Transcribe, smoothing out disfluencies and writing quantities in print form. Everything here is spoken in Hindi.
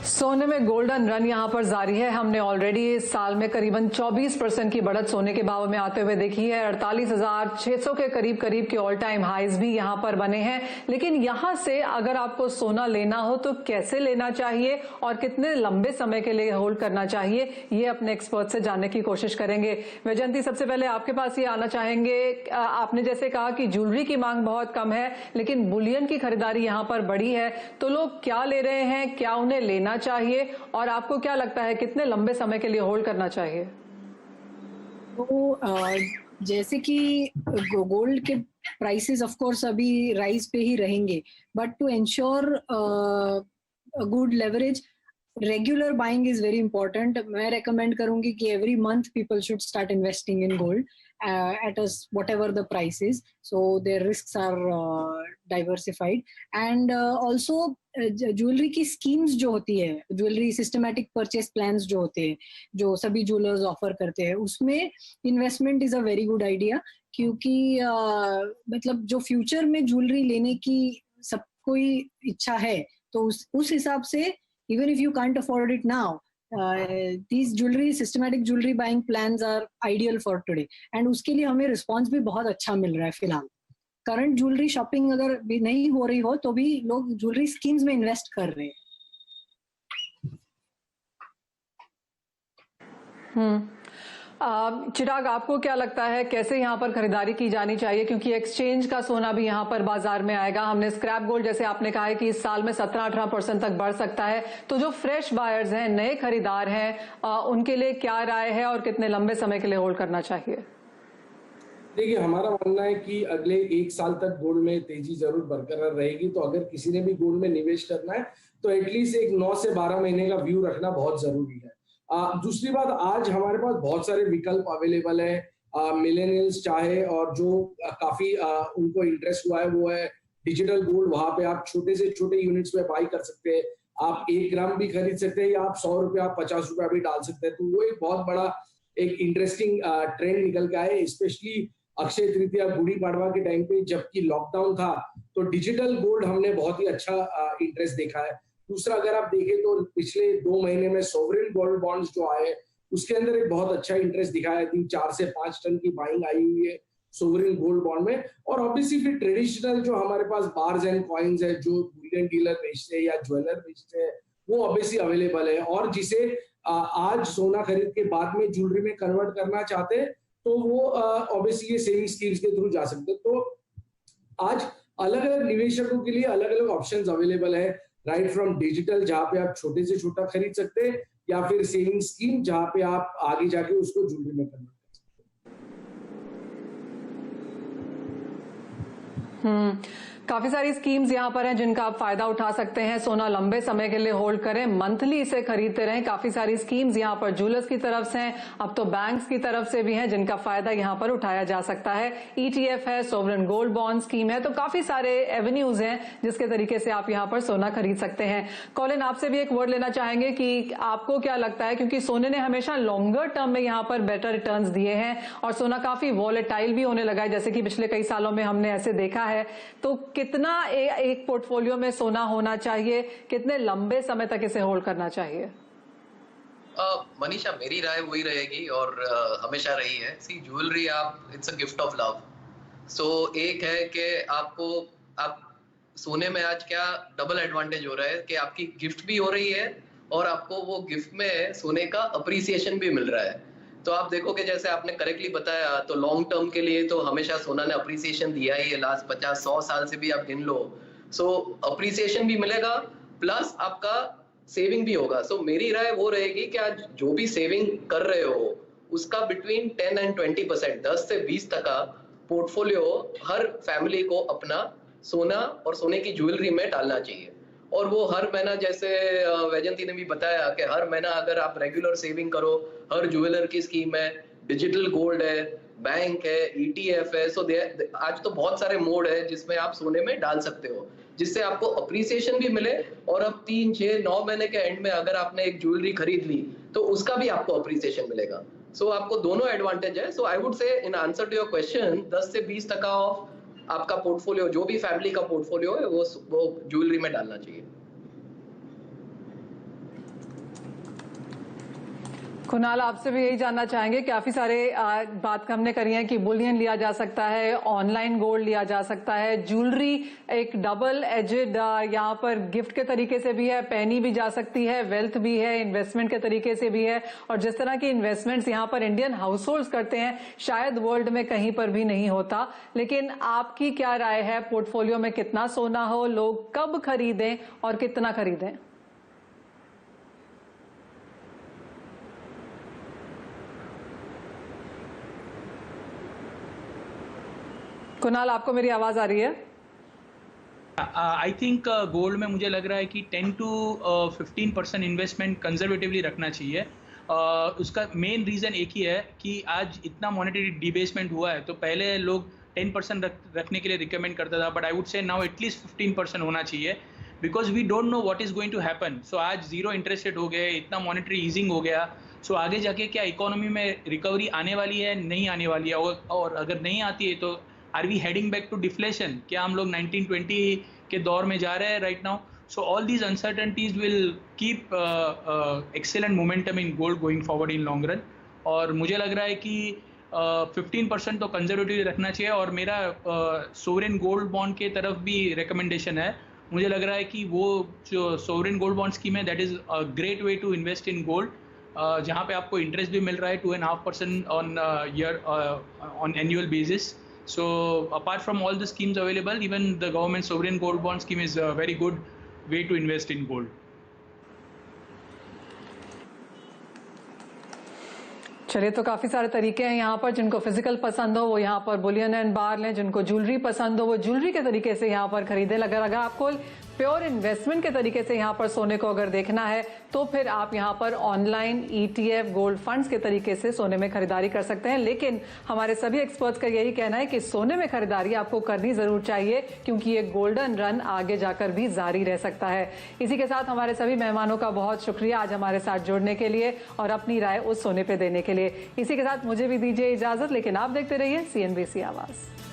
सोने में गोल्डन रन यहां पर जारी है। हमने ऑलरेडी इस साल में करीबन 24% की बढ़त सोने के भाव में आते हुए देखी है। 48,600 के करीब के ऑल टाइम हाईज भी यहां पर बने हैं। लेकिन यहां से अगर आपको सोना लेना हो तो कैसे लेना चाहिए और कितने लंबे समय के लिए होल्ड करना चाहिए, ये अपने एक्सपर्ट से जानने की कोशिश करेंगे। वैजयंती, सबसे पहले आपके पास ये आना चाहेंगे, आपने जैसे कहा कि ज्वेलरी की मांग बहुत कम है लेकिन बुलियन की खरीदारी यहां पर बढ़ी है, तो लोग क्या ले रहे हैं, क्या उन्हें लेना चाहिए और आपको क्या लगता है कितने लंबे समय के लिए होल्ड करना चाहिए? तो जैसे कि गोल्ड के प्राइसेस ऑफ कोर्स अभी राइज पे ही रहेंगे, but to ensure good leverage regular buying is very important. मैं रेकमेंड करूंगी कि every month people should start investing in gold at us whatever the price is, so their risks are diversified and also jewellery की स्कीम्स जो होती है, ज्वेलरी सिस्टमैटिक परचेस प्लान्स जो होते हैं, जो सभी ज्वेलर्स ऑफर करते हैं, उसमें investment is a very good idea. क्योंकि मतलब जो फ्यूचर में ज्वेलरी लेने की सब कोई इच्छा है, तो उस हिसाब से even if you can't afford it now, these jewelry systematic jewelry buying plans are ideal for today and उसके लिए हमें रिस्पॉन्स भी बहुत अच्छा मिल रहा है। फिलहाल करंट ज्वेलरी शॉपिंग अगर भी नहीं हो रही हो तो भी लोग ज्वेलरी स्कीम्स में इन्वेस्ट कर रहे हैं। चिराग, आपको क्या लगता है कैसे यहां पर खरीदारी की जानी चाहिए, क्योंकि एक्सचेंज का सोना भी यहां पर बाजार में आएगा। हमने स्क्रैप गोल्ड जैसे आपने कहा है कि इस साल में 17-18% तक बढ़ सकता है, तो जो फ्रेश बायर्स हैं, नए खरीदार हैं, उनके लिए क्या राय है और कितने लंबे समय के लिए होल्ड करना चाहिए? देखिए, हमारा मानना है कि अगले 1 साल तक गोल्ड में तेजी जरूर बरकरार रहेगी। तो अगर किसी ने भी गोल्ड में निवेश करना है तो एटलीस्ट एक 9 से 12 महीने का व्यू रखना बहुत जरूरी है। दूसरी बात, आज हमारे पास बहुत सारे विकल्प अवेलेबल है। मिलेनियल्स चाहे और जो काफी उनको इंटरेस्ट हुआ है वो है डिजिटल गोल्ड। वहां पे आप छोटे से छोटे यूनिट्स में बाई कर सकते हैं। आप 1 ग्राम भी खरीद सकते हैं या आप 100 रुपया, 50 रुपया भी डाल सकते हैं। तो वो एक बहुत बड़ा एक इंटरेस्टिंग ट्रेंड निकल के आए, स्पेशली अक्षय तृतीया, गुड़ी पड़वा के टाइम पे जबकि लॉकडाउन था, तो डिजिटल गोल्ड हमने बहुत ही अच्छा इंटरेस्ट देखा है। दूसरा, अगर आप देखें तो पिछले 2 महीने में सोवरेन गोल्ड बॉन्ड्स जो आए उसके अंदर एक बहुत अच्छा इंटरेस्ट दिखाया है। 4 से 5 टन की बाइंग आई हुई है सोवरेन गोल्ड बॉन्ड में। और ऑब्वियसली फिर ट्रेडिशनल जो हमारे पास बार्स एंड कॉइन्स है, जो बुलियन डीलर बेचते हैं या ज्वेलर बेचते हैं, वो ऑब्वियसली अवेलेबल है। और जिसे आज सोना खरीद के बाद में ज्वेलरी में कन्वर्ट करना चाहते हैं तो वो ऑब्वियसली ये सेविंग स्कीम्स के थ्रू जा सकते हैं। तो आज अलग अलग निवेशकों के लिए अलग अलग ऑप्शंस अवेलेबल है, राइट फ्रॉम डिजिटल जहां पे आप छोटे से छोटा खरीद सकते हैं, या फिर सेविंग स्कीम जहां पे आप आगे जाके उसको ज्वेलरी में कन्वर्ट कर सकते हैं। काफी सारी स्कीम्स यहां पर हैं जिनका आप फायदा उठा सकते हैं। सोना लंबे समय के लिए होल्ड करें, मंथली इसे खरीदते रहें। काफी सारी स्कीम्स यहां पर ज्वेलर्स की तरफ से हैं, अब तो बैंक्स की तरफ से भी हैं जिनका फायदा यहां पर उठाया जा सकता है। ETF है, सोवरेन गोल्ड बॉन्ड स्कीम है, तो काफी सारे एवेन्यूज हैं जिसके तरीके से आप यहां पर सोना खरीद सकते हैं। कॉलिन, आपसे भी एक वर्ड लेना चाहेंगे कि आपको क्या लगता है, क्योंकि सोने ने हमेशा लॉन्गर टर्म में यहां पर बेटर रिटर्न्स दिए हैं और सोना काफी वॉलेटाइल भी होने लगा है, जैसे कि पिछले कई सालों में हमने ऐसे देखा है, तो कितना एक पोर्टफोलियो में सोना होना चाहिए, कितने लंबे समय तक इसे होल्ड करना चाहिए? मनीषा, मेरी राय वही रहेगी और हमेशा रही है। See, jewellery it's a gift of love. So एक है कि आप सोने में आज क्या डबल एडवांटेज हो रहा है कि आपकी गिफ्ट भी हो रही है और आपको वो गिफ्ट में सोने का अप्रिसिएशन भी मिल रहा है। तो आप देखो कि जैसे आपने करेक्टली बताया, तो लॉन्ग टर्म के लिए तो हमेशा सोना ने अप्रिसिएशन दिया ही है। लास्ट 50-100 साल से भी आप गिन लो, सो अप्रिसिएशन भी मिलेगा प्लस आपका सेविंग भी होगा। सो मेरी राय वो रहेगी कि आज जो भी सेविंग कर रहे हो उसका बिटवीन 10 एंड 20%, 10 से 20% पोर्टफोलियो हर फैमिली को अपना सोना और सोने की ज्वेलरी में डालना चाहिए। और वो हर महीना, जैसे वैजयंती ने भी बताया कि हर महीना अगर आप रेगुलर सेविंग करो, हर ज्वेलर की स्कीम है, डिजिटल गोल्ड है, बैंक है, ETF है। सो आज तो बहुत सारे मोड है जिसमें आप सोने में डाल सकते हो, जिससे आपको अप्रिसिएशन भी मिले। और अब 3, 6, 9 महीने के एंड में अगर आपने एक ज्वेलरी खरीद ली तो उसका भी आपको अप्रिसिएशन मिलेगा। सो आपको दोनों एडवांटेज है। सो I would say in answer to your question, 10 से 20% ऑफ आपका पोर्टफोलियो, जो भी फैमिली का पोर्टफोलियो है, वो ज्वेलरी में डालना चाहिए। कुणाल, आपसे भी यही जानना चाहेंगे, काफी सारे बात हमने करी है कि बुलियन लिया जा सकता है, ऑनलाइन गोल्ड लिया जा सकता है, ज्वेलरी एक डबल एजेड यहाँ पर गिफ्ट के तरीके से भी है, पहनी भी जा सकती है, वेल्थ भी है, इन्वेस्टमेंट के तरीके से भी है, और जिस तरह की इन्वेस्टमेंट्स यहाँ पर इंडियन हाउस होल्ड करते हैं शायद वर्ल्ड में कहीं पर भी नहीं होता। लेकिन आपकी क्या राय है, पोर्टफोलियो में कितना सोना हो, लोग कब खरीदें और कितना खरीदें? कुणाल, आपको मेरी आवाज आ रही है? आई थिंक गोल्ड में मुझे लग रहा है कि 10 to 15% इन्वेस्टमेंट कंजर्वेटिवली रखना चाहिए। उसका मेन रीज़न एक ही है कि आज इतना मॉनेटरी डिबेसमेंट हुआ है, तो पहले लोग 10% रखने के लिए रिकमेंड करता था, but I would say now at least 15% होना चाहिए, because we don't know what is going to happen. So आज जीरो इंटरेस्ट रेट हो गए, इतना मॉनेटरी ईजिंग हो गया, सो आगे जाके क्या इकोनॉमी में रिकवरी आने वाली है, नहीं आने वाली है, और अगर नहीं आती है तो are we heading back to deflation? क्या हम लोग 1920 के दौर में जा रहे हैं right now? So all these uncertainties will keep excellent momentum in gold going forward in long run. और मुझे लग रहा है कि 15% तो कंजर्वेटिव रखना चाहिए। और मेरा सोवरेन गोल्ड बॉन्ड के तरफ भी रिकमेंडेशन है। मुझे लग रहा है कि वो जो सोवरेन गोल्ड बॉन्ड स्कीम है, that is a great way to invest in gold, जहाँ पे आपको इंटरेस्ट भी मिल रहा है 2.5% on year on annual basis. So apart from all the schemes available, even the government sovereign gold bond scheme is a very good way to invest in gold. चलिए, तो काफी सारे तरीके हैं यहाँ पर। जिनको फिजिकल पसंद हो वो यहाँ पर बुलियन एंड बार लें, जिनको ज्वेलरी पसंद हो वो ज्वेलरी के तरीके से यहाँ पर खरीदें। अगर आपको प्योर इन्वेस्टमेंट के तरीके से यहाँ पर सोने को अगर देखना है तो फिर आप यहाँ पर ऑनलाइन ETF गोल्ड फंड्स के तरीके से सोने में खरीदारी कर सकते हैं। लेकिन हमारे सभी एक्सपर्ट्स का यही कहना है कि सोने में खरीदारी आपको करनी जरूर चाहिए, क्योंकि ये गोल्डन रन आगे जाकर भी जारी रह सकता है। इसी के साथ हमारे सभी मेहमानों का बहुत शुक्रिया आज हमारे साथ जुड़ने के लिए और अपनी राय उस सोने पे देने के लिए। इसी के साथ मुझे भी दीजिए इजाजत, लेकिन आप देखते रहिए CNBC आवाज।